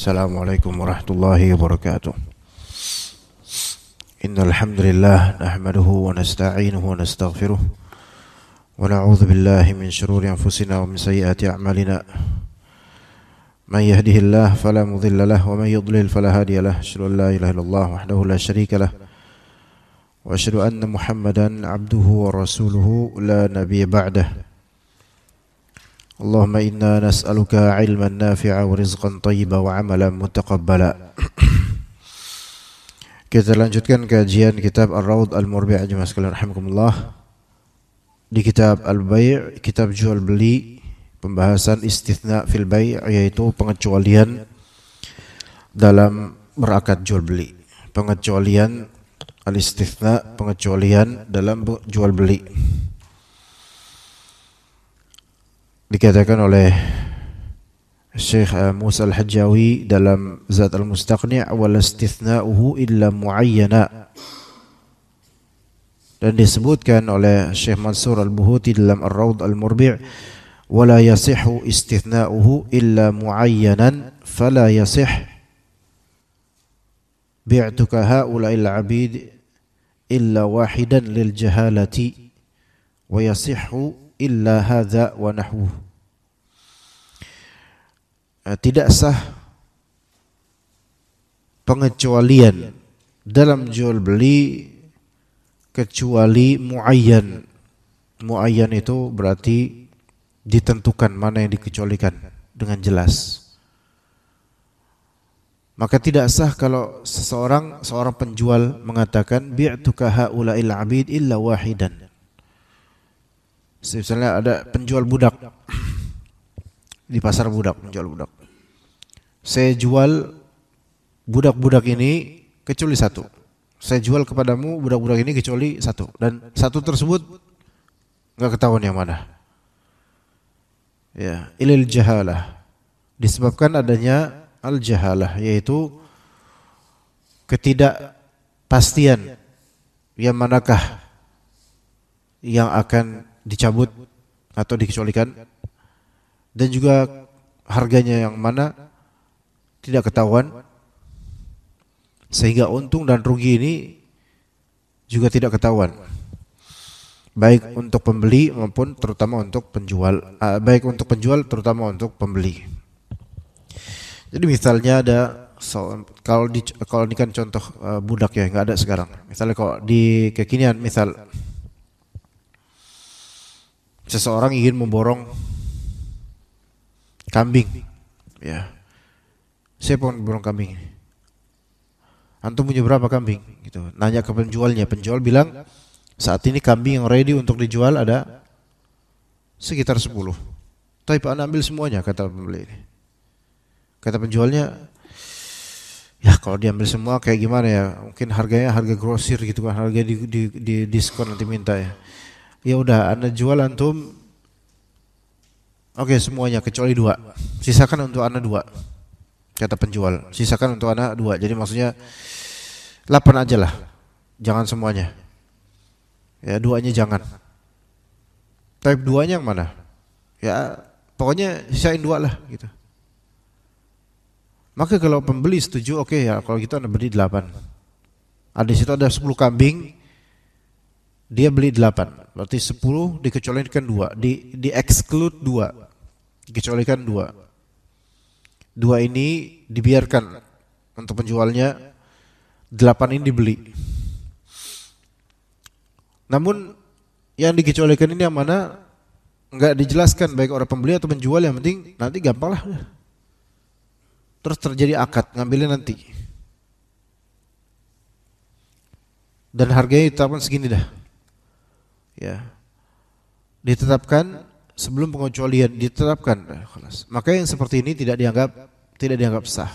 Assalamualaikum warahmatullahi wabarakatuh. Innal hamdalillah nahmaduhu wa nasta'inuhu wa nastaghfiruh wa na'udzu billahi min shururi anfusina wa min sayyiati a'malina. Man yahdihillahu fala mudilla lahu wa man yudlil fala hadiya lahu. Asyhadu an la ilaha illallah wahdahu la syarika lahu wa asyhadu anna Muhammadan 'abduhu wa rasuluhu la nabiyya ba'dahu. Allahumma inna nas'aluka ilman nafi'a wa rizqan thayyiba wa amalan mutaqabbala. Kita lanjutkan kajian kitab Ar-Rawd Al-Murbi' jemaah sekalian rahimakumullah. Di kitab Al-Bai', kitab jual beli, pembahasan istitsna fil bai', yaitu pengecualian dalam berakad jual beli. Pengecualian al-istitsna, pengecualian dalam jual beli. Dikatakan oleh Syekh Musa Al-Hajjawi dalam Zat Al-Mustaqni' wal istithna'uhu illa muayyana, dan disebutkan oleh Syekh Mansur Al-Buhuti dalam Ar-Rawd Al-Murbi' wala yasihhu istithna'uhu illa muayyanan fala yasih bi'tuka ha'ula'il 'abid illa wahidan lil jahalati wa yasihhu illa hadza wa nahwuhu. Tidak sah pengecualian dalam jual beli kecuali muayyan. Muayyan itu berarti ditentukan mana yang dikecualikan dengan jelas. Maka tidak sah kalau seorang penjual mengatakan bi'tuka haula'il 'abid illa wahidan. Misalnya ada penjual budak di pasar budak, penjual budak. Saya jual budak-budak ini kecuali satu. Saya jual kepadamu budak-budak ini kecuali satu, dan satu tersebut enggak ketahuan yang mana. Ya, ilal jahalah. Disebabkan adanya al-jahalah, yaitu ketidakpastian yang manakah yang akan dicabut atau dikecualikan, dan juga harganya yang mana tidak ketahuan, sehingga untung dan rugi ini juga tidak ketahuan, baik untuk pembeli maupun terutama untuk penjual, baik untuk penjual terutama untuk pembeli. Jadi misalnya ada kalau ini kan contoh budak ya, nggak ada sekarang. Misalnya kalau di kekinian, misal seseorang ingin memborong kambing, ya. Saya pengen borong kambing. Antum punya berapa kambing? Gitu. Nanya ke penjualnya. Penjual bilang saat ini kambing yang ready untuk dijual ada sekitar 10. Tapi Anda ambil semuanya, kata pembeli ini. Kata penjualnya, ya kalau diambil semua kayak gimana ya? Mungkin harganya harga grosir gitu kan, harga di diskon nanti minta ya. Ya udah, Anda jual antum. Oke, semuanya kecuali 2. Sisakan untuk Anda 2. Kata penjual, sisakan untuk Anda 2. Jadi maksudnya 8 aja lah. Jangan semuanya. Ya, 2-nya jangan. Tapi 2-nya yang mana? Ya, pokoknya sisain 2 lah gitu. Maka kalau pembeli setuju, oke ya, kalau gitu Anda beli 8. Di situ ada 10 kambing. Dia beli 8, berarti 10 dikecualikan 2, di exclude 2, dikecualikan 2. 2 ini dibiarkan untuk penjualnya, 8 ini dibeli. Namun yang dikecualikan ini yang mana enggak dijelaskan baik orang pembeli atau penjual, yang penting nanti gampang lah. Terus terjadi akad ngambilnya nanti. Dan harganya ditetapkan segini dah. Ya. Ditetapkan sebelum pengecualian, ditetapkan. Maka yang seperti ini tidak dianggap sah.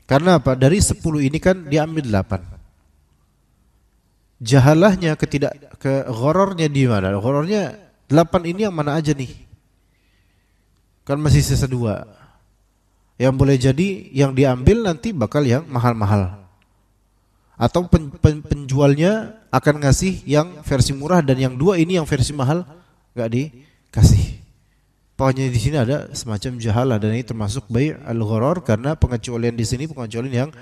Karena apa? Dari 10 ini kan diambil 8. Jahalahnya ghorornya di mana? Ghorornya 8 ini yang mana aja nih? Kan masih sisa 2. Yang boleh jadi yang diambil nanti bakal yang mahal-mahal. Atau penjualnya akan ngasih yang versi murah dan yang 2 ini yang versi mahal enggak dikasih. Pokoknya di sini ada semacam jahalah, dan ini termasuk bai' al-gharar, karena pengecualian di sini pengecualian yang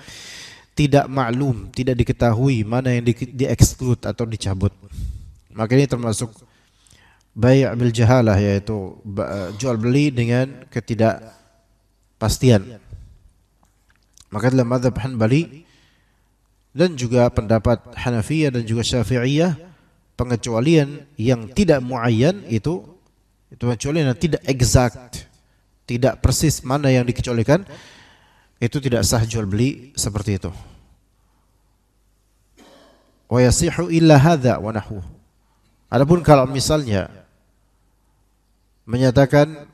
tidak maklum, tidak diketahui mana yang di-exclude atau dicabut. Maka ini termasuk bai' bil jahalah, yaitu jual beli dengan ketidakpastian. Maka dalam mazhab Hanbali dan juga pendapat Hanafiyah dan juga Syafi'iyah, pengecualian yang tidak muayyan itu pengecualian yang tidak exact, tidak persis mana yang dikecualikan, itu tidak sah jual beli seperti itu. Wa yasihu illa hadza wa nahwu. Adapun kalau misalnya menyatakan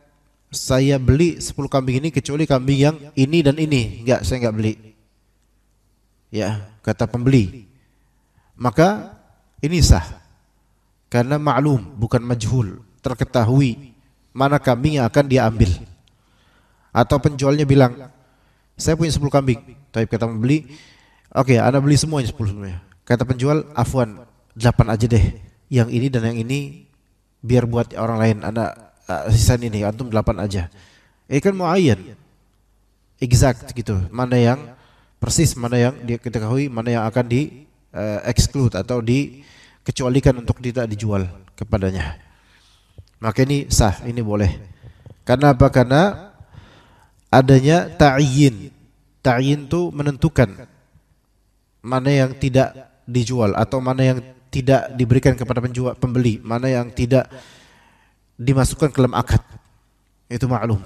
saya beli 10 kambing ini kecuali kambing yang ini dan ini, enggak, saya enggak beli. Ya, kata pembeli. Maka ini sah. Karena maklum, bukan majhul, terketahui mana kambing yang akan dia ambil. Atau penjualnya bilang, saya punya 10 kambing. Tapi kata pembeli, oke, Anda beli semuanya 10 semuanya. Kata penjual, afwan, 8 aja deh. Yang ini dan yang ini biar buat orang lain. Anda sisain ini, antum 8 aja. Ini kan muayyan, exact gitu. Mana yang persis, mana yang dia ketahui, mana yang akan di exclude atau dikecualikan untuk tidak dijual kepadanya. Maka ini sah, ini boleh. Karena apa? Karena adanya ta'yin. Ta'yin itu menentukan mana yang tidak dijual atau mana yang tidak diberikan kepada pembeli, mana yang tidak dimasukkan ke dalam akad. Itu maklum.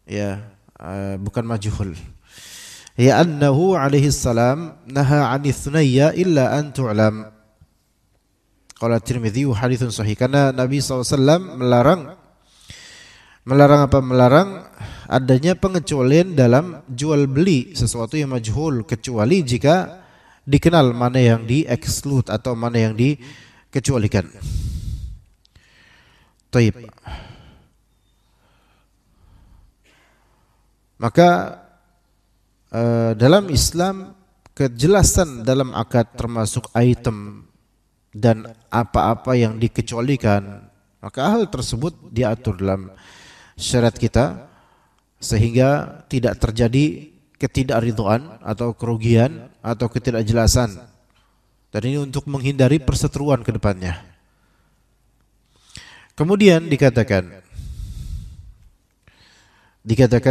Ya, bukan majhul. Ya annahu alaihi salam naha 'ani thunayya illa an tu'lam. Qala Tirmidzi haditsun sahih, karena Nabi SAW melarang apa? Melarang adanya pengecualian dalam jual beli sesuatu yang majhul, kecuali jika dikenal mana yang di-exclude atau mana yang dikecualikan. Taib. Maka dalam Islam kejelasan dalam akad termasuk item dan apa-apa yang dikecualikan, maka hal tersebut diatur dalam syariat kita sehingga tidak terjadi ketidakridhaan atau kerugian atau ketidakjelasan. Dan ini untuk menghindari perseteruan ke depannya. Kemudian dikatakan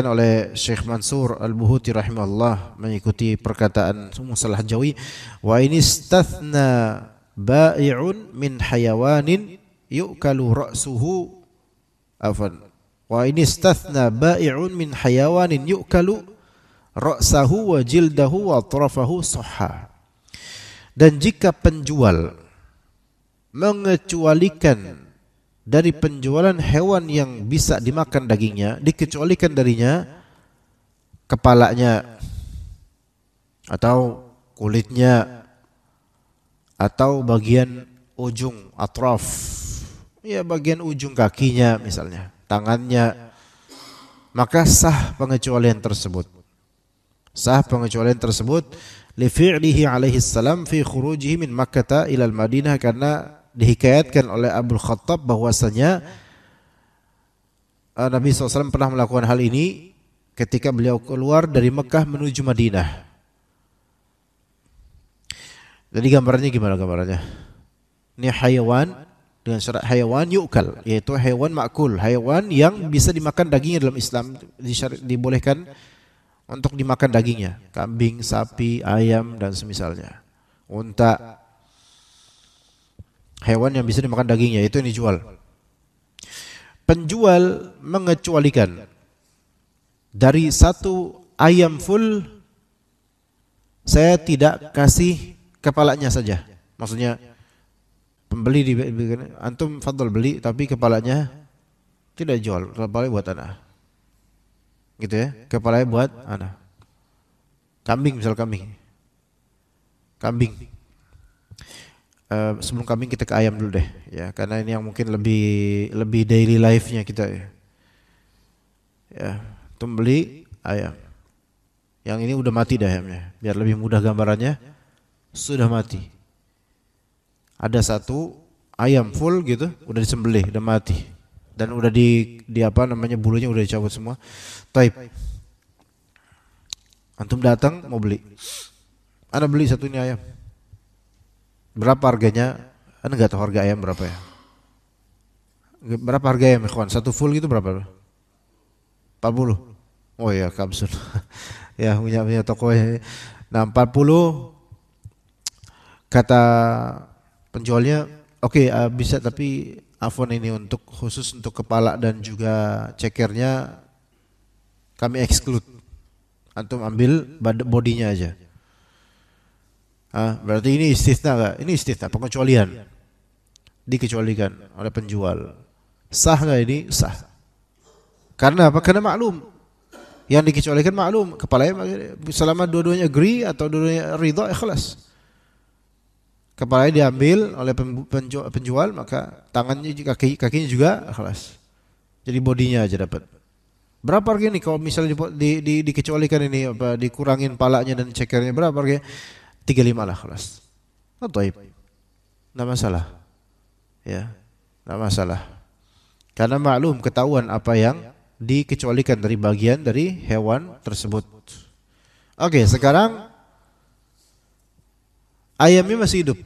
oleh Syekh Mansur Al-Buhuti rahimahullah mengikuti perkataan Musalah Jawi, wa in istathna ba'i'un min hayawanin yu'kalu ra'suhu afan wa in istathna ba'i'un min hayawanin yu'kalu ra'sahu wa jildahu wa atrafahu sahha. Dan jika penjual mengecualikan dari penjualan hewan yang bisa dimakan dagingnya, dikecualikan darinya kepalanya atau kulitnya atau bagian ujung atraf, ya bagian ujung kakinya misalnya, tangannya, maka sah pengecualian tersebut. Sah pengecualian tersebut li fi'lihi alaihi salam fi khurujihi min Makkah ila al-Madinah, karena dihikayatkan oleh Abdul Khattab bahwasanya Nabi SAW pernah melakukan hal ini ketika beliau keluar dari Mekah menuju Madinah. Jadi gambarnya gimana gambarnya? Ini hayawan dengan syarat hayawan yu'kal, yaitu hewan makul, hewan yang bisa dimakan dagingnya dalam Islam, dibolehkan untuk dimakan dagingnya, kambing, sapi, ayam dan semisalnya, unta, hewan yang bisa dimakan dagingnya itu yang dijual. Penjual mengecualikan dari satu ayam full, saya tidak kasih kepalanya saja. Maksudnya pembeli antum fadl beli tapi kepalanya tidak jual, kepalanya buat anak. Gitu ya, kepalanya buat anak. Kambing misal kambing. Sebelum kambing kita ke ayam dulu deh ya, karena ini yang mungkin lebih daily life-nya kita ya. Ya, antum beli ayam. Yang ini udah mati dah ayamnya, biar lebih mudah gambarannya. Sudah mati. Ada satu ayam full gitu, udah disembelih, udah mati. Dan udah di apa namanya, bulunya udah dicabut semua. Taib. Antum datang mau beli. Anda beli satu ini ayam. Berapa harganya? Anda enggak tahu harga ayam berapa ya? Berapa harga ayam, ikhwan? Satu full gitu berapa? 40. Oh iya, kapsul. Ya, punya toko ya. Nah, 40 kata penjualnya, oke, bisa, tapi afwan ini untuk khusus untuk kepala dan juga cekernya kami exclude. Antum ambil bodinya aja. Berarti ini istitsna enggak? Ini istitsna, pengecualian. Dikecualikan oleh penjual. Sah enggak ini? Sah. Karena apa? Karena maklum. Yang dikecualikan maklum, kepalanya selama dua-duanya agree atau dua-duanya ridha, ikhlas. Kepalanya diambil oleh penjual, maka tangannya juga, kakinya juga ikhlas. Jadi bodinya aja dapat. Berapa harga ini kalau misalnya dikecualikan ini, apa dikurangin palanya dan cekernya, berapa harganya? 35 lah kelas. Oh, taib. Enggak masalah. Ya. Enggak masalah. Karena maklum ketahuan apa yang dikecualikan dari bagian dari hewan tersebut. Oke, sekarang ayamnya masih hidup.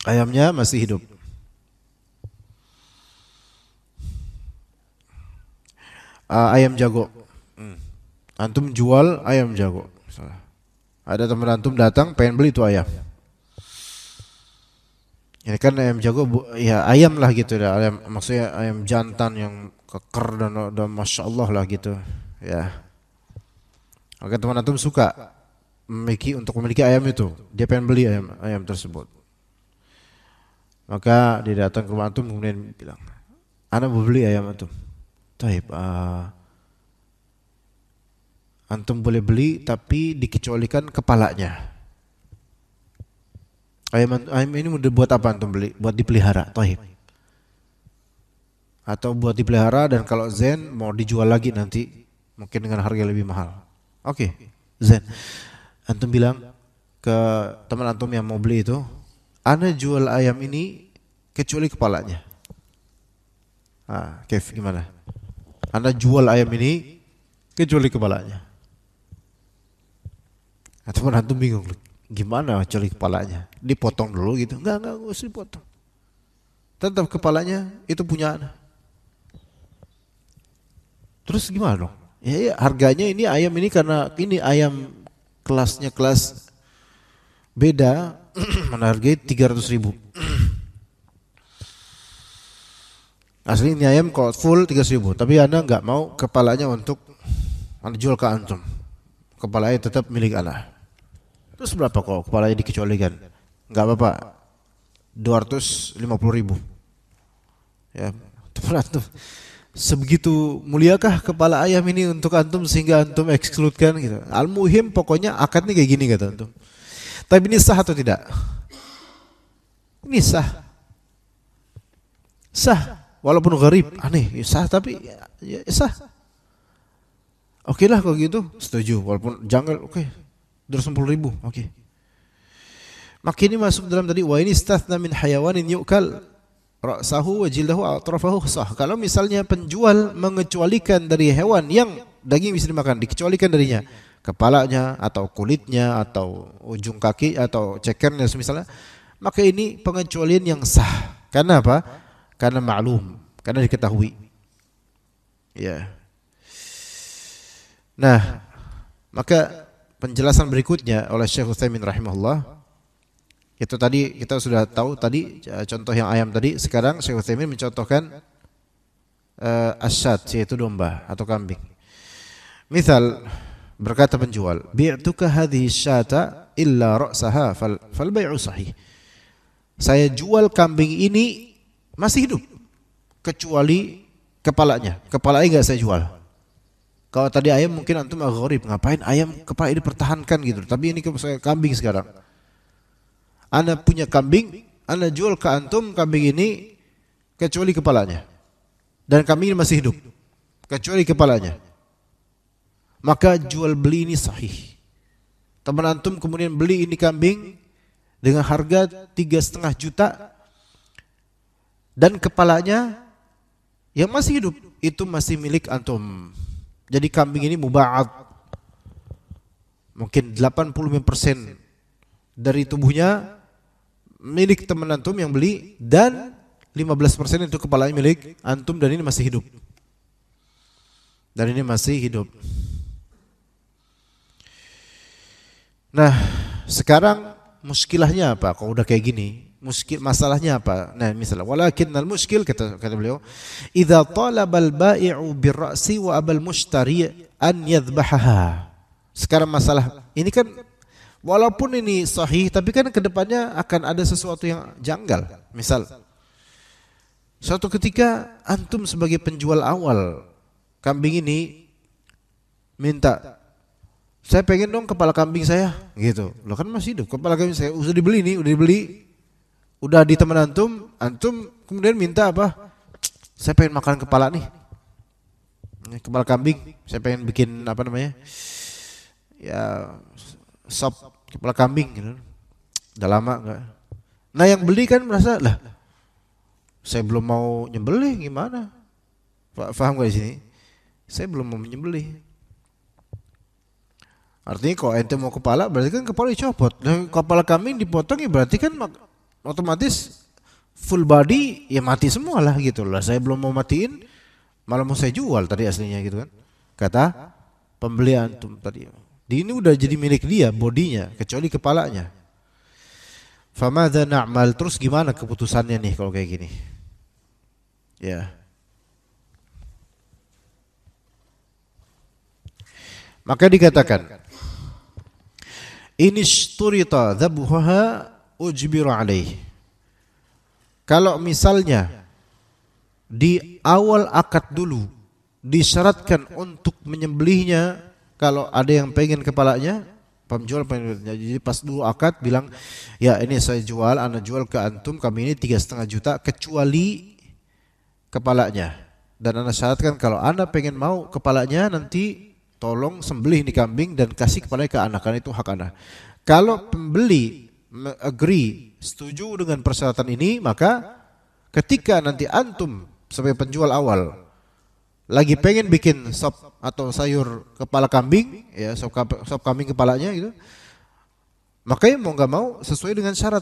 Ayamnya masih hidup. Ayam jago. Antum jual ayam jago. Ada teman antum datang pengen beli itu ayam. Ini kan ayam jago, ya ayam lah gitu ya. Ayam, maksudnya ayam jantan yang keker dan masya Allah lah gitu. Ya. Maka teman antum suka untuk memiliki ayam itu. Dia pengen beli ayam tersebut. Maka dia datang ke rumah antum kemudian bilang, "Ana mau beli ayam antum." Taib. Antum boleh beli tapi dikecualikan kepalanya. Ayam ini mau buat apa antum beli? Buat dipelihara, taib. Atau buat dipelihara dan kalau zen mau dijual lagi nanti mungkin dengan harga lebih mahal. Oke, zen. Antum bilang ke teman antum yang mau beli itu, "Ana jual ayam ini kecuali kepalanya." Kef gimana? Anda jual ayam ini kecuali kepalanya. Teman antum bingung, gimana kecuali kepalanya? Dipotong dulu gitu? Enggak usah dipotong. Tetap kepalanya itu punya anak. Terus gimana dong? Ya, harganya ini ayam ini karena ini ayam kelasnya kelas beda, harganya 300.000. Asli ini ayam kalau full 300.000, tapi Anda enggak mau kepalanya untuk Anda jual ke antum. Kepalanya tetap milik anak. Terus berapa kalau kepalanya dikecualikan? Enggak apa-apa. 250.000. Ya, teman antum. Sebegitu muliakah kepala ayam ini untuk antum sehingga antum exclude-kan gitu. Al-muhim pokoknya akadnya kayak gini kata antum. Tapi ini sah atau tidak? Ini sah. Sah. Walaupun gharib, aneh, sah tapi ya sah. Oke lah kalau gitu, setuju. Walaupun janggal, oke. 210.000, oke. Maka ini masuk dalam tadi, wa ini istathna min hayawanin yu'kal ra'sahu wa jildahu atrafahu sah. Kalau misalnya penjual mengecualikan dari hewan yang daging bisa dimakan, dikecualikan darinya kepalanya atau kulitnya atau ujung kaki atau cekernya misalnya, maka ini pengecualian yang sah. Karena apa? Karena maklum, karena diketahui. Ya. Nah, maka penjelasan berikutnya oleh Syekh Utsaimin rahimahullah, itu tadi kita sudah tahu tadi contoh yang ayam tadi. Sekarang Syekh Utsaimin mencontohkan asyad, yaitu domba atau kambing. Misal berkata penjual, bi'tuka hadhihi syata illa ra'saha fal bai'u sahih. Saya jual kambing ini masih hidup kecuali kepalanya. Kepalanya enggak saya jual. Kalau tadi ayam mungkin antum agharib, ngapain ayam kepala ini dipertahankan gitu. Tapi ini saya kambing sekarang. Ana punya kambing, ana jual ke antum kambing ini kecuali kepalanya. Dan kambing ini masih hidup kecuali kepalanya. Maka jual beli ini sahih. Teman antum kemudian beli ini kambing dengan harga 3,5 juta dan kepalanya yang masih hidup itu masih milik antum. Jadi kambing ini muba'ad. Mungkin 85% dari tubuhnya milik teman antum yang beli dan 15% itu kepalanya milik antum dan ini masih hidup. Dan ini masih hidup. Nah, sekarang muskilahnya apa? Kalau udah kayak gini, masalahnya apa? Nah, misalnya walakinnal muskil kata beliau, idza talabal bai'u birra'si wa abal mushtari an yadhbahaha. Sekarang masalah ini kan walaupun ini sahih tapi kan kedepannya akan ada sesuatu yang janggal. Misal suatu ketika antum sebagai penjual awal kambing ini minta, saya pengen dong kepala kambing saya gitu. Loh kan masih hidup, kepala kambing saya udah dibeli nih, udah di teman antum kemudian minta apa? Saya pengen makan kepala nih. Kepala kambing, saya pengen bikin apa namanya? Ya sop kepala kambing gitu. Udah lama enggak. Nah, yang beli kan merasa, lah saya belum mau nyembelih gimana? Paham gak di sini? Saya belum mau menyembelih. Artinya kalau ente mau kepala berarti kan kepala dicopot. Nah, kepala kambing dipotong ya berarti kan otomatis full body ya mati semua lah gitu lah. Saya belum mau matiin malah mau saya jual tadi aslinya gitu kan. Kata pembeli antum tadi. Ini udah jadi milik dia bodinya kecuali kepalanya. Famadza na'mal, terus gimana keputusannya nih kalau kayak gini? Ya. Maka dikatakan ini shturita dhabhuha ujbiru alaih. Kalau misalnya di awal akad dulu disyaratkan untuk menyembelihnya, kalau ada yang pengen kepalanya, penjual pengen, jadi pas dulu akad bilang, ya ini saya jual, anda jual ke antum kami ini 3,5 juta kecuali kepalanya. Dan anda syaratkan kalau anda pengen mau kepalanya nanti tolong sembelih di kambing dan kasih kepalanya ke anak, karena itu hak anda. Kalau pembeli agree, setuju dengan persyaratan ini, maka ketika nanti antum sebagai penjual awal lagi pengen bikin sop atau sayur kepala kambing, ya sop kambing kepalanya gitu, makanya mau nggak mau sesuai dengan syarat.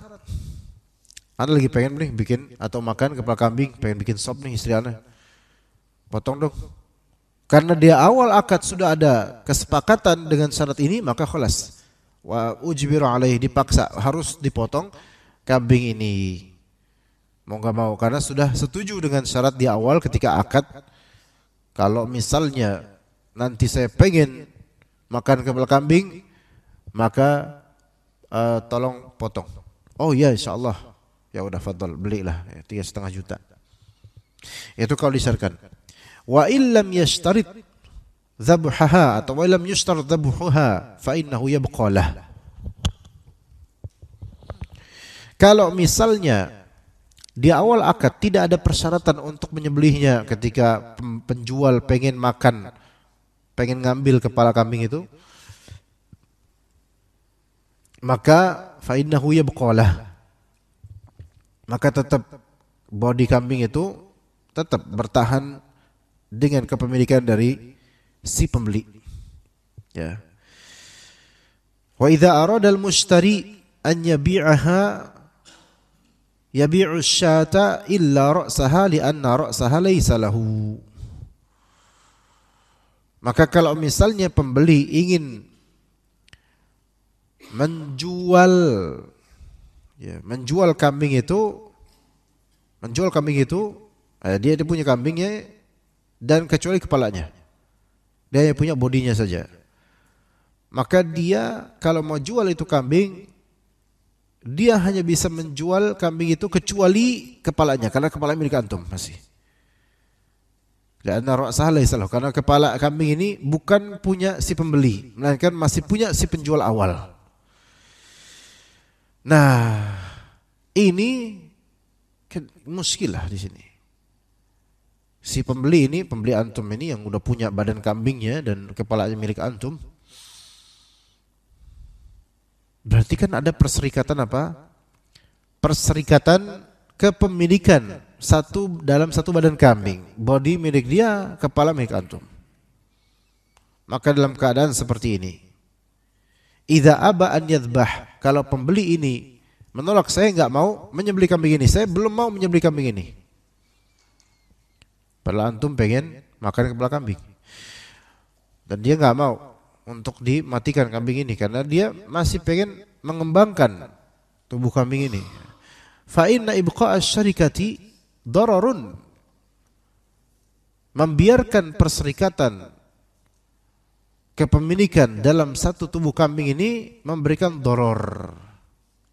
Anda lagi pengen nih bikin atau makan kepala kambing, pengen bikin sop nih istri Anda, potong dong. Karena dia awal akad sudah ada kesepakatan dengan syarat ini, maka khalas wa ujbiru alaih, dipaksa harus dipotong kambing ini. Mau nggak mau karena sudah setuju dengan syarat di awal ketika akad. Kalau misalnya nanti saya pengen makan kepala kambing, maka tolong potong. Oh iya insyaallah. Ya udah fadhal belilah 3,5 juta. Itu kalau disyaratkan. Wa illam yashtarit dhabhaha atau wa illam yushtarit dhabhuha fa innahu yabqalah. Kalau misalnya di awal akad tidak ada persyaratan untuk menyembelihnya, ketika penjual pengen makan, pengen ngambil kepala kambing itu, maka fa innahu yabqalah, maka tetap body kambing itu tetap bertahan dengan kepemilikan dari si pembeli. Ya. Wa idza arada al-mushtari an yabi'aha yabi'u syata illa ra'saha li'anna ra'saha laysa lahu. Maka kalau misalnya pembeli ingin menjual kambing itu, dia punya kambingnya dan kecuali kepalanya, dia hanya punya bodinya saja. Maka dia kalau mau jual itu kambing, dia hanya bisa menjual kambing itu kecuali kepalanya, karena kepala milik antum masih. Dan karena kepala kambing ini bukan punya si pembeli, melainkan masih punya si penjual awal. Nah, ini muskilah di sini. Si pembeli ini, pembeli antum ini yang udah punya badan kambingnya dan kepalanya milik antum, berarti kan ada perserikatan apa? Perserikatan kepemilikan dalam satu badan kambing. Bodi milik dia, kepala milik antum. Maka dalam keadaan seperti ini, idza aba an yadhbah, kalau pembeli ini menolak, saya enggak mau menyembelih kambing ini, saya belum mau menyembelih kambing ini. Padahal antum pengen makan kepala kambing. Dan dia enggak mau untuk dimatikan kambing ini karena dia masih pengen mengembangkan tubuh kambing ini. Fa inna ibqa'a syarikati dararun, membiarkan perserikatan kepemilikan dalam satu tubuh kambing ini memberikan doror,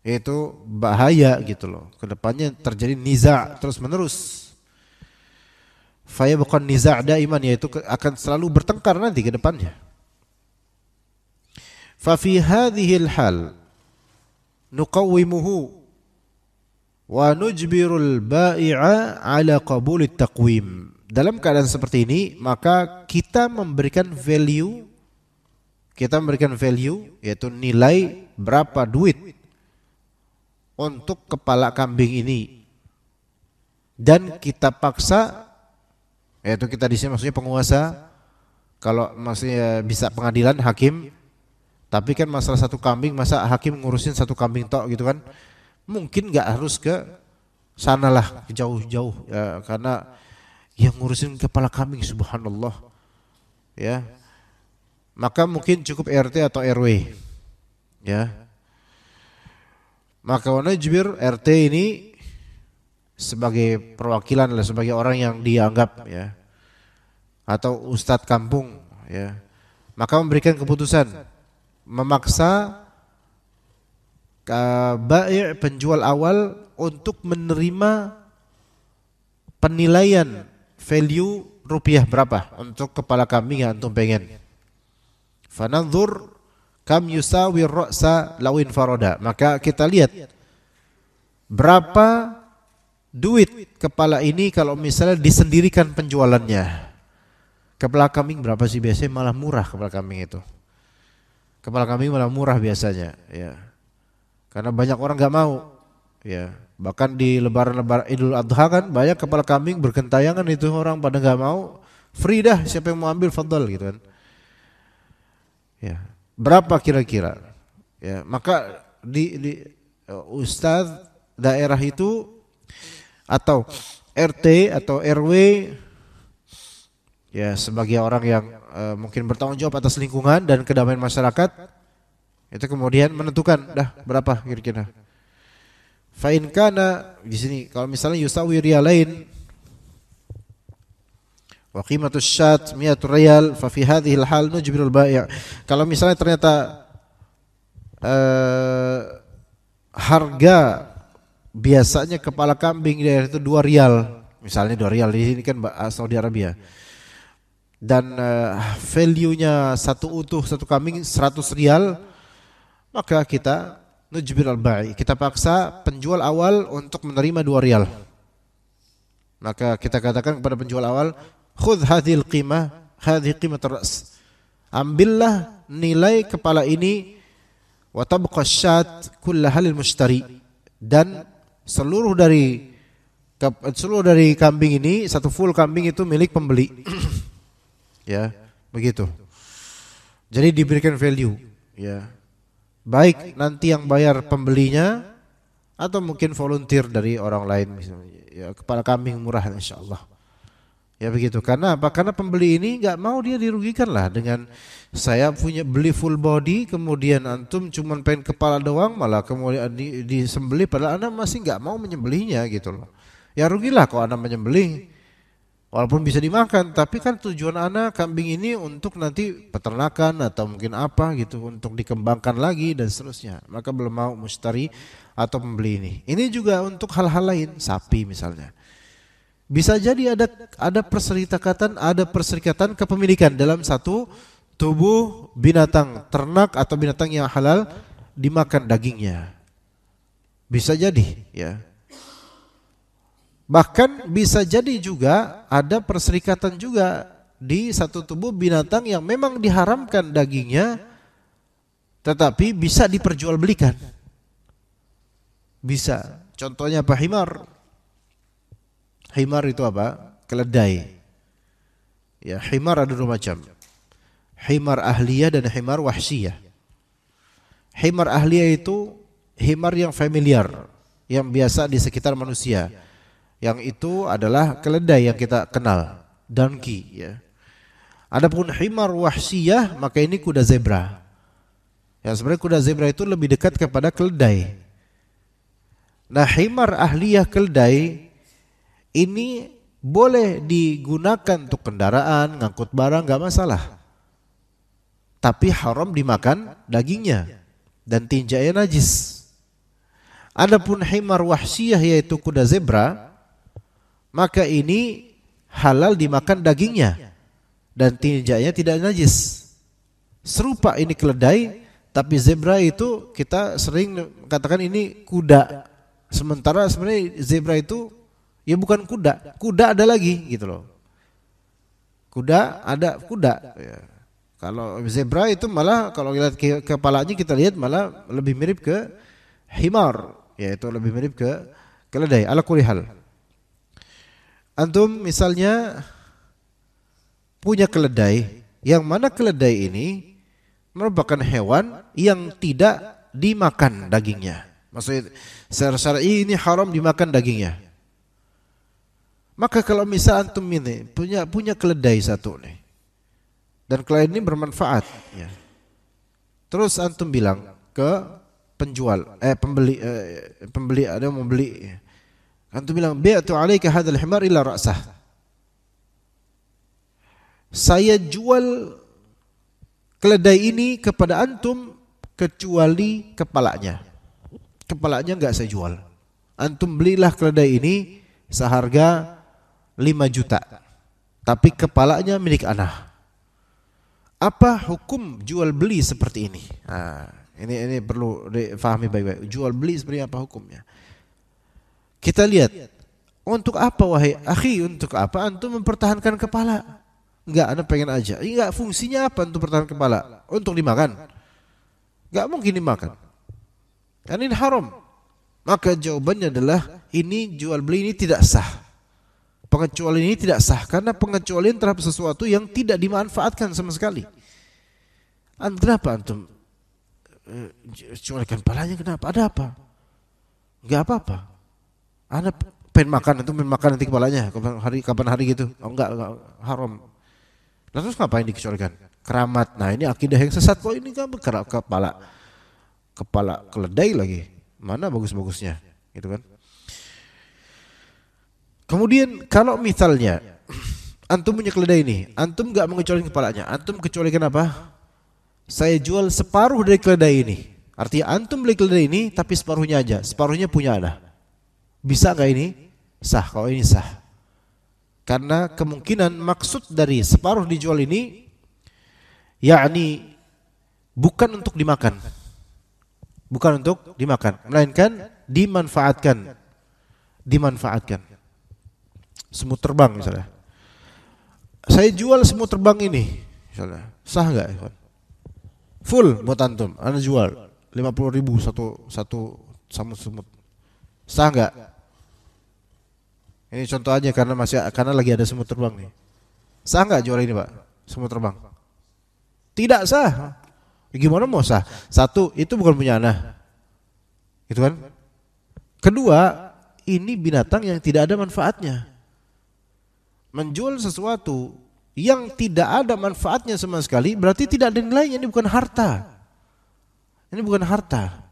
yaitu bahaya gitu loh. Kedepannya terjadi niza terus menerus. Faya bukan niza' daiman, yaitu akan selalu bertengkar nanti ke depannya. Fa fi hadhil hal nuqawwimuhu wa nujbirul bai'a ala qabulit taqwim. Dalam keadaan seperti ini, maka kita memberikan value, yaitu nilai berapa duit untuk kepala kambing ini, dan kita paksa, yaitu kita di sini maksudnya penguasa, kalau maksudnya bisa pengadilan hakim, tapi kan masalah satu kambing, masa hakim ngurusin satu kambing tok gitu kan, mungkin nggak harus ke sana lah, jauh-jauh ya, karena yang ngurusin kepala kambing subhanallah ya, maka mungkin cukup RT atau RW ya. Maka wanajbir RT ini sebagai perwakilan, sebagai orang yang dianggap ya, atau ustadz kampung ya, maka memberikan keputusan, memaksa bai' penjual awal untuk menerima penilaian value rupiah berapa untuk kepala kambing yang antum pengen. Fananzur kam yusawi ra'sa lawin faroda, maka kita lihat berapa duit kepala ini kalau misalnya disendirikan penjualannya. Kepala kambing berapa sih biasanya? Malah murah kepala kambing itu. Kepala kambing malah murah biasanya ya. Karena banyak orang enggak mau ya. Bahkan di lebaran Idul Adha kan banyak kepala kambing bergentayangan itu, orang pada enggak mau. Free dah, siapa yang mau ambil fadhal gitu kan. Ya. Berapa kira-kira? Ya, maka di ustaz daerah itu atau RT atau RW ya, sebagai orang yang mungkin bertanggung jawab atas lingkungan dan kedamaian masyarakat, itu kemudian menentukan dah berapa kira-kira. Fa in kana, di sini kalau misalnya yusawi riyalain wa qimatus syat 100 riyal, fa fi hadhihi al-hal nujbirul bai'. Kalau misalnya ternyata harga biasanya kepala kambing daerah itu 2 rial, misalnya 2 rial, di sini kan Saudi Arabia, dan value-nya satu utuh satu kambing 100 rial, maka kita nujbir al-bai', kita paksa penjual awal untuk menerima 2 rial. Maka kita katakan kepada penjual awal, khudh hadhil qimah, hadhi qimat ar-ra's, ambillah nilai kepala ini, wa tabqa syat kullaha lil mushtari, dan seluruh dari kambing ini, satu full kambing itu milik pembeli. Ya, begitu. Jadi diberikan value, ya. Baik nanti yang bayar pembelinya atau mungkin volunteer dari orang lain misalnya. Ya, kepala kambing murah insyaallah. Ya begitu. Karena apa? Karena pembeli ini nggak mau dia dirugikan lah dengan saya punya beli full body, kemudian antum cuma pengen kepala doang, malah kemudian disembelih padahal anda masih nggak mau menyembelihnya gitu loh. Ya rugilah kalau anda menyembelih. Walaupun bisa dimakan, tapi kan tujuan anak kambing ini untuk nanti peternakan atau mungkin apa gitu, untuk dikembangkan lagi dan seterusnya. Maka belum mau mustari atau pembeli ini. Ini juga untuk hal-hal lain, sapi misalnya. Bisa jadi ada perserikatan kepemilikan dalam satu tubuh binatang ternak atau binatang yang halal dimakan dagingnya. Bisa jadi, ya. Bahkan bisa jadi juga ada perserikatan juga di satu tubuh binatang yang memang diharamkan dagingnya, tetapi bisa diperjualbelikan. Bisa. Contohnya apa? Himar. Himar itu apa? Keledai. Ya, himar ada dua macam. Himar ahliyah dan himar wahsiyah. Himar ahliyah itu himar yang familiar, yang biasa di sekitar manusia. Yang itu adalah keledai yang kita kenal, donkey ya. Adapun himar wahsiyah maka ini kuda zebra. Ya sebenarnya kuda zebra itu lebih dekat kepada keledai. Nah, himar ahliyah keledai ini boleh digunakan untuk kendaraan, ngangkut barang enggak masalah. Tapi haram dimakan dagingnya dan tinjanya najis. Adapun himar wahsiyah yaitu kuda zebra, maka ini halal dimakan dagingnya dan tinjanya tidak najis. Serupa ini keledai, tapi zebra itu kita sering katakan ini kuda. Sementara sebenarnya zebra itu ya bukan kuda. Kuda ada lagi gitu loh. Kuda ada kuda. Ya. Kalau zebra itu malah kalau lihat kepalanya kita lihat malah lebih mirip ke himar, yaitu lebih mirip ke keledai. Ala kulli hal. Antum misalnya punya keledai, yang mana keledai ini merupakan hewan yang tidak dimakan dagingnya. Maksudnya secara syar'i ini haram dimakan dagingnya. Maka kalau misal antum ini punya keledai satu nih, dan keledai ini bermanfaat, ya. Terus antum bilang ke pembeli ada yang mau beli, ya. Antum bilang bi'tu 'alaika hadzal himar illa ra'sah. Saya jual keledai ini kepada antum kecuali kepalanya. Kepalanya enggak saya jual. Antum belilah keledai ini seharga 5 juta. Tapi kepalanya milik ana. Apa hukum jual beli seperti ini? Nah, ini perlu difahami baik-baik. Jual beli seperti apa hukumnya? Kita lihat, untuk apa wahai akhi, untuk apa antum mempertahankan kepala? Enggak, anda pengen aja. Enggak, fungsinya apa untuk pertahankan kepala? Untuk dimakan? Enggak mungkin dimakan. Dan ini haram. Maka jawabannya adalah ini jual beli ini tidak sah. Pengecualian ini tidak sah karena pengecualian terhadap sesuatu yang tidak dimanfaatkan sama sekali. Kenapa antum jualkan kepalanya? Kenapa? Ada apa? Enggak apa-apa. Anda pengen makan, itu pengen makan nanti kepalanya kapan hari gitu. Oh, enggak haram. Lalu ngapain dikecualikan? Keramat. Nah, ini akidah yang sesat. Kok ini kan kepala keledai lagi. Mana bagus-bagusnya? Gitu kan? Kemudian kalau misalnya antum punya keledai ini, antum enggak mengecualikan kepalanya, antum kecualikan apa? Saya jual separuh dari keledai ini. Artinya antum beli keledai ini tapi separuhnya aja, separuhnya punya ana. Bisa enggak ini? Sah, kalau ini sah. Karena kemungkinan maksud dari separuh dijual ini yakni bukan untuk dimakan. Bukan untuk dimakan, melainkan dimanfaatkan. Dimanfaatkan. Semut terbang misalnya. Saya jual semut terbang ini misalnya. Sah enggak, Ikhwan? Full buat antum. Anda jual 50.000 satu semut. Sah enggak? Ini contoh aja karena lagi ada semut terbang nih. Sah enggak jual ini, Pak? Semut terbang? Tidak sah. Gimana mau sah? Satu, itu bukan punya anak. Gitu kan? Kedua, ini binatang yang tidak ada manfaatnya. Menjual sesuatu yang tidak ada manfaatnya sama sekali berarti tidak ada nilainya. Ini bukan harta. Ini bukan harta.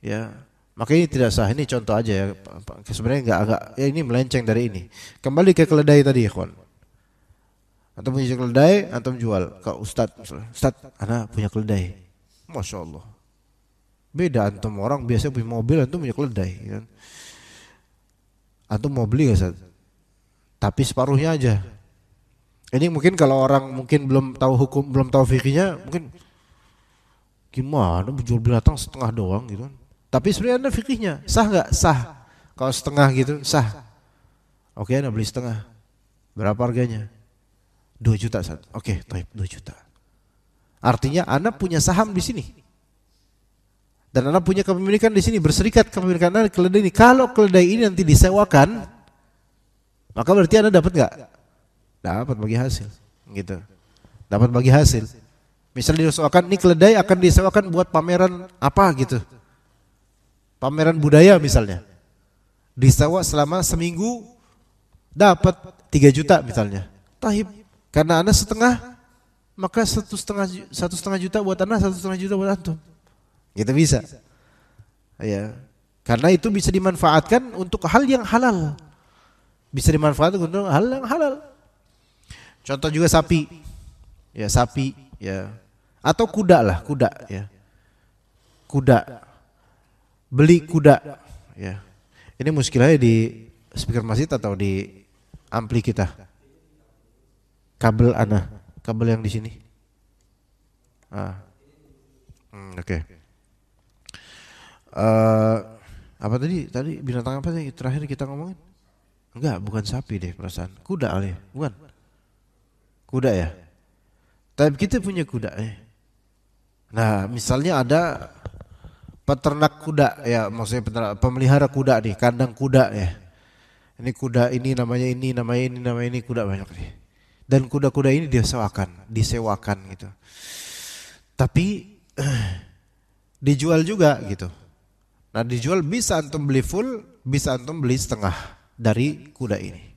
Ya, maka ini tidak sah. Ini contoh aja ya. Sebenarnya agak ya, ini melenceng dari ini. Kembali ke keledai tadi, ikhwan. Antum punya keledai, antum jual ke ustaz. Ustaz, ana punya keledai. Masya Allah. Beda antum, orang biasa punya mobil, antum punya keledai. Kan? Antum mau beli gak, Ustaz? Tapi separuhnya aja. Ini mungkin kalau orang mungkin belum tahu hukum, belum tahu fikihnya, mungkin gimana jual binatang setengah doang gitu. Tapi sebenarnya ada fikihnya, sah nggak? Sah. Kalau setengah gitu sah. Oke, Anda beli setengah. Berapa harganya? 2 juta. Oke, taib 2 juta. Artinya Anda punya saham di sini. Dan Anda punya kepemilikan di sini, berserikat kepemilikan Anda keledai ini. Kalau keledai ini nanti disewakan, maka berarti Anda dapat nggak? Dapat bagi hasil, gitu. Dapat bagi hasil. Misalnya disewakan, ini keledai akan disewakan buat pameran apa gitu. Pameran budaya misalnya. Disewa selama seminggu, dapat 3 juta misalnya. Tahib, karena Anda setengah, maka 1,5 juta buat Anda, 1,5 juta buat antum. Gitu bisa. Ya. Karena itu bisa dimanfaatkan untuk hal yang halal. Bisa dimanfaatkan untuk hal yang halal. Contoh juga sapi. Ya, sapi, ya. Atau kuda lah, kuda ya. Kuda. Beli kuda, ya. Ini muskilahnya di speaker masjid atau di ampli kita? Kabel kabel yang di sini. Oke. Apa tadi? Tadi binatang apa sih terakhir kita ngomongin? Enggak, bukan sapi deh perasaan. Kuda kali, bukan? Kuda ya. Tapi kita punya kuda ya. Nah, misalnya ada peternak kuda ya, maksudnya pemelihara kuda nih, kandang kuda ya. Ini kuda ini namanya ini kuda banyak nih. Dan kuda-kuda ini disewakan gitu. Tapi dijual juga gitu. Nah, dijual bisa antum beli full, bisa antum beli setengah dari kuda ini.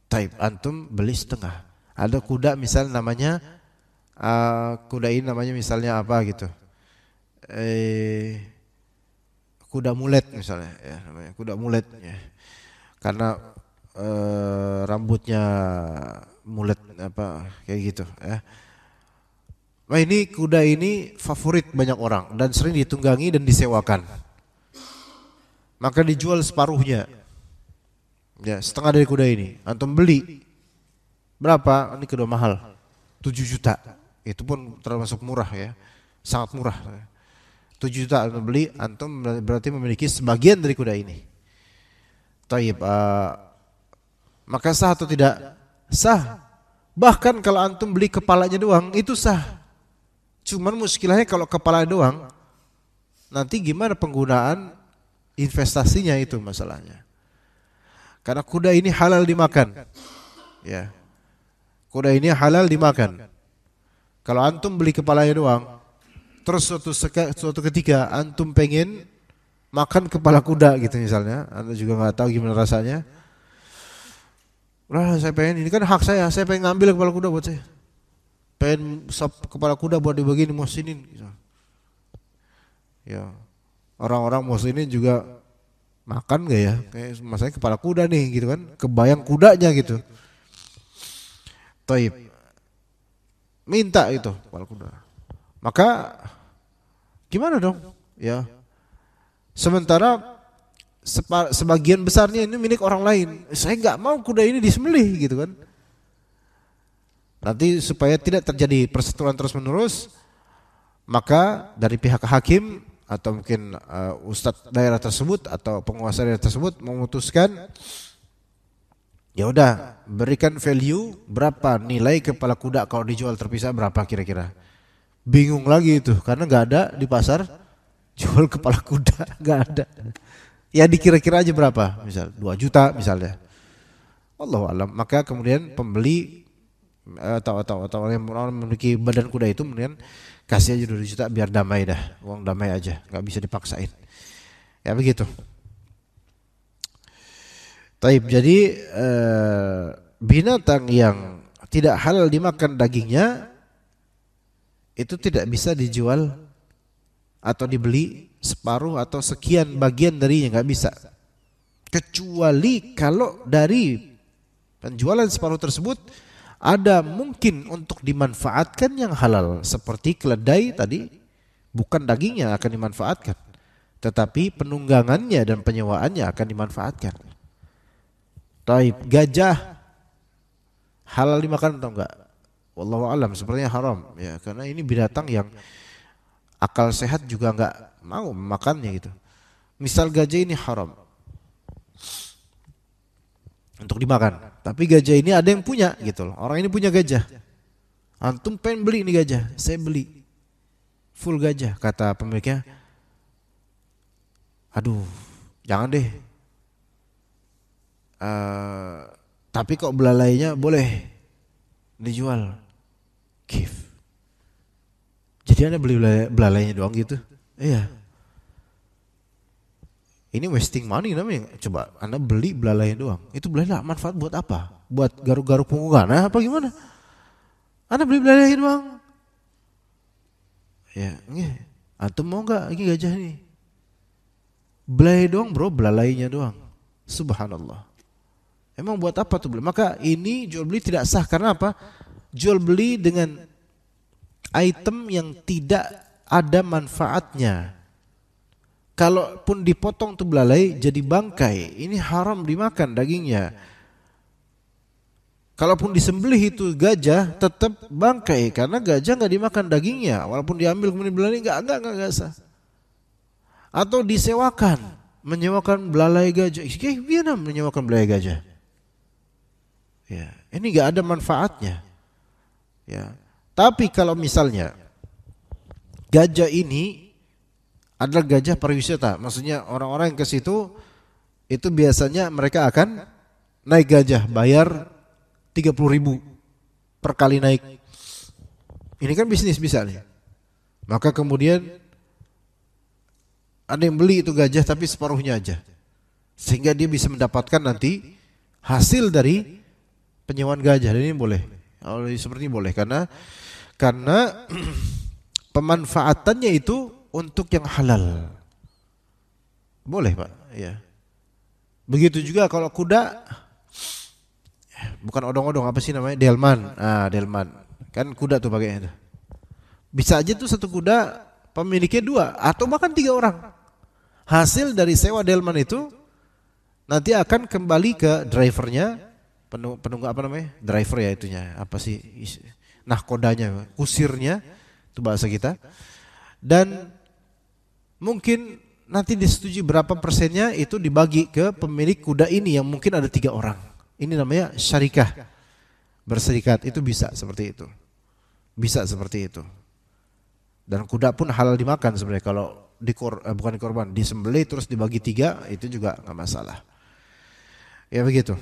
Taib, antum beli setengah. Ada kuda misal namanya kuda ini namanya misalnya apa gitu. Kuda mulet misalnya ya, namanya kuda mulet ya. Karena rambutnya mulet apa kayak gitu ya. Nah, ini kuda ini favorit banyak orang dan sering ditunggangi dan disewakan. Maka dijual separuhnya. Ya, setengah dari kuda ini. Antum beli berapa? Ini kuda mahal. 7 juta. Itu pun termasuk murah ya. Sangat murah. 7 juta antum beli, antum berarti memiliki sebagian dari kuda ini. Taib, maka sah atau tidak? Sah. Bahkan kalau antum beli kepalanya doang, itu sah. Cuman muskilahnya kalau kepala doang, nanti gimana penggunaan investasinya itu masalahnya. Karena kuda ini halal dimakan. Ya. Kuda ini halal dimakan. Kalau antum beli kepalanya doang, terus suatu ketika antum pengen makan kepala kuda gitu misalnya, anda juga nggak tahu gimana rasanya. Saya pengen, ini kan hak saya pengen ngambil kepala kuda buat saya. Pengen sop kepala kuda buat dibagi muhsinin gitu. Ya. Orang-orang muhsinin juga makan gak ya? Kayak masanya kepala kuda nih gitu kan. Kebayang kudanya gitu. Taib. Minta itu kepala kuda. Maka gimana dong? Ya. Sementara sebagian besarnya ini milik orang lain. Saya nggak mau kuda ini disembelih gitu kan. Nanti supaya tidak terjadi perseteruan terus-menerus, maka dari pihak hakim atau mungkin ustadz daerah tersebut atau penguasa daerah tersebut memutuskan, ya udah berikan value berapa nilai kepala kuda kalau dijual terpisah berapa kira-kira. Bingung lagi itu karena nggak ada di pasar jual kepala kuda, nggak ada. Ya dikira-kira aja berapa, misal 2 juta misalnya. Allahu a'lam. Maka kemudian pembeli atau yang memiliki badan kuda itu kemudian kasih aja 2 juta biar damai dah, uang damai aja, nggak bisa dipaksain. Ya begitu. Taib. Jadi binatang yang tidak halal dimakan dagingnya itu tidak bisa dijual atau dibeli separuh atau sekian bagian darinya, nggak bisa. Kecuali kalau dari penjualan separuh tersebut ada mungkin untuk dimanfaatkan yang halal, seperti keledai tadi, bukan dagingnya akan dimanfaatkan, tetapi penunggangannya dan penyewaannya akan dimanfaatkan. Taib. Gajah halal dimakan atau enggak? Wallahu alam, sepertinya haram ya, karena ini binatang yang akal sehat juga enggak mau memakannya gitu. Misal gajah ini haram untuk dimakan, tapi gajah ini ada yang punya gitu loh. Orang ini punya gajah. Antum pengen beli ini gajah, saya beli full gajah, kata pemiliknya. Aduh, jangan deh. Tapi kok belalainya boleh dijual. Give. Jadi Anda beli belalainya doang gitu? Iya. Ini wasting money namanya. Coba Anda beli belalainya doang. Itu belalai manfaat buat apa? Buat garuk-garuk punggungan apa gimana? Anda beli belalainya doang. Ya, antum mau enggak ini gajah nih? Belalai doang bro, belalainya doang. Subhanallah. Emang buat apa tuh beli? Maka ini jual beli tidak sah. Karena apa? Jual beli dengan item yang tidak ada manfaatnya. Kalaupun dipotong tuh belalai jadi bangkai, ini haram dimakan dagingnya. Kalaupun disembelih itu gajah tetap bangkai, karena gajah nggak dimakan dagingnya. Walaupun diambil kemudian belalai nggak sah. Atau disewakan, menyewakan belalai gajah. Gimana menyewakan belalai gajah? Ya, ini nggak ada manfaatnya. Ya, tapi kalau misalnya gajah ini adalah gajah pariwisata, maksudnya orang-orang yang ke situ itu biasanya mereka akan naik gajah, bayar 30.000 per kali naik. Ini kan bisnis bisa nih. Maka kemudian ada yang beli itu gajah tapi separuhnya aja, sehingga dia bisa mendapatkan nanti hasil dari penyewaan gajah. Dan ini boleh. Kalau seperti ini boleh karena pemanfaatannya itu untuk yang halal. Boleh, Pak. Ya. Begitu juga kalau kuda, bukan odong-odong, apa sih namanya? Delman. Delman. Kan kuda tuh pakainya. Bisa aja tuh satu kuda pemiliknya 2 atau bahkan 3 orang. Hasil dari sewa delman itu nanti akan kembali ke drivernya, penunggu apa namanya? Driver ya itunya. Apa sih? Nahkodanya, kusirnya, itu bahasa kita. Dan mungkin nanti disetujui berapa persennya itu dibagi ke pemilik kuda ini yang mungkin ada 3 orang. Ini namanya syarikah, berserikat. Itu bisa seperti itu. Bisa seperti itu. Dan kuda pun halal dimakan sebenarnya kalau bukan dikorban, disembelih terus dibagi 3 itu juga nggak masalah. Ya begitu.